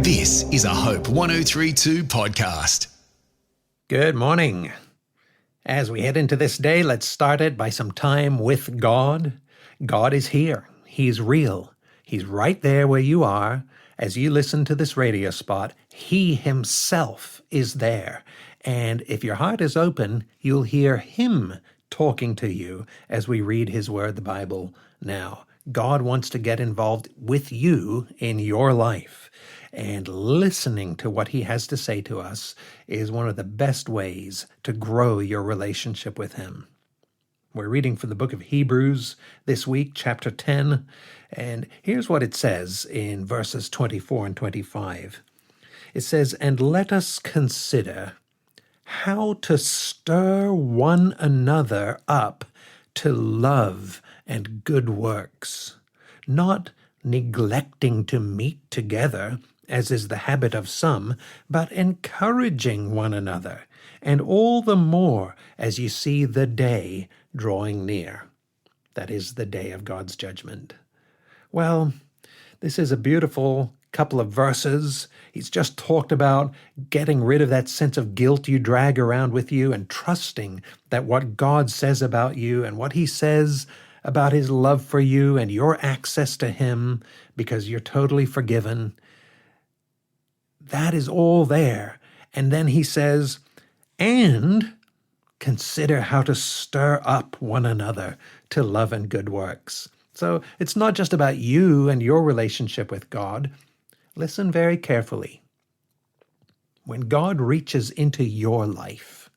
This is a Hope 1032 podcast. Good morning. As we head into this day, let's start it by some time with God. God is here. He's real. He's right there where you are. As you listen to this radio spot, He Himself is there. And if your heart is open, you'll hear Him talking to you as we read His Word, the Bible, now. God wants to get involved with you in your life. And listening to what He has to say to us is one of the best ways to grow your relationship with Him. We're reading from the book of Hebrews this week, chapter 10, and here's what it says in verses 24 and 25. It says, "And let us consider how to stir one another up to love and good works, not neglecting to meet together, as is the habit of some, but encouraging one another, and all the more as you see the day drawing near." That is the day of God's judgment. Well, this is a beautiful couple of verses. He's just talked about getting rid of that sense of guilt you drag around with you and trusting that what God says about you and what He says about His love for you and your access to Him because you're totally forgiven, that is all there. And then He says, and consider how to stir up one another to love and good works. So it's not just about you and your relationship with God. Listen very carefully. When God reaches into your life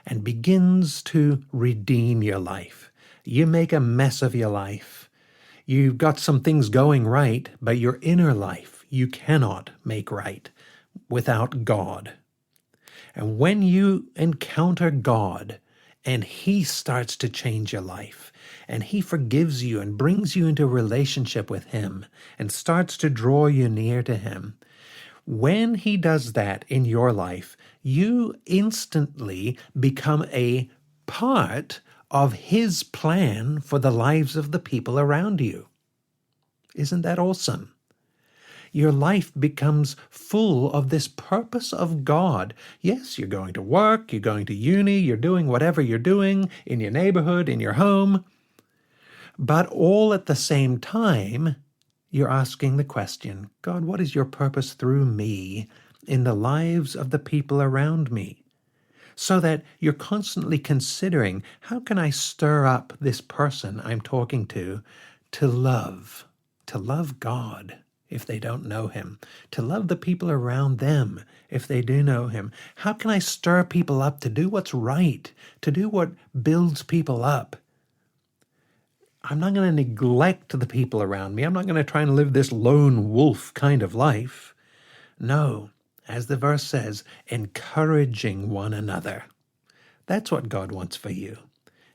and begins to redeem your life, you make a mess of your life. You've got some things going right, but your inner life you cannot make right without God. And when you encounter God and He starts to change your life, and He forgives you and brings you into a relationship with Him and starts to draw you near to Him, when He does that in your life, you instantly become a part of His plan for the lives of the people around you. Isn't that awesome? Your life becomes full of this purpose of God. Yes, you're going to work, you're going to uni, you're doing whatever you're doing in your neighborhood, in your home. But all at the same time, you're asking the question, God, what is your purpose through me in the lives of the people around me? So that you're constantly considering, how can I stir up this person I'm talking to love God if they don't know Him, to love the people around them if they do know Him? How can I stir people up to do what's right, to do what builds people up? I'm not going to neglect the people around me. I'm not going to try and live this lone wolf kind of life. No, as the verse says, encouraging one another. That's what God wants for you.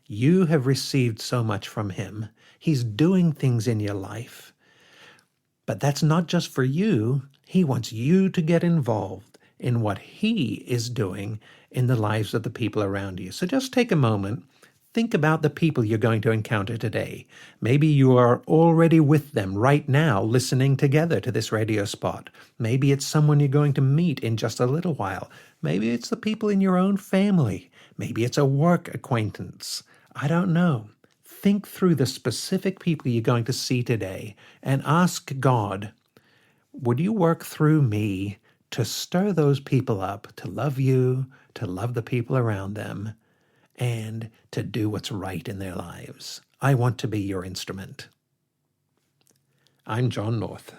You have received so much from Him. He's doing things in your life. But that's not just for you. He wants you to get involved in what He is doing in the lives of the people around you. So just take a moment. Think about the people you're going to encounter today. Maybe you are already with them right now, listening together to this radio spot. Maybe it's someone you're going to meet in just a little while. Maybe it's the people in your own family. Maybe it's a work acquaintance. I don't know. Think through the specific people you're going to see today and ask God, would you work through me to stir those people up, to love you, to love the people around them, and to do what's right in their lives? I want to be your instrument. I'm John North.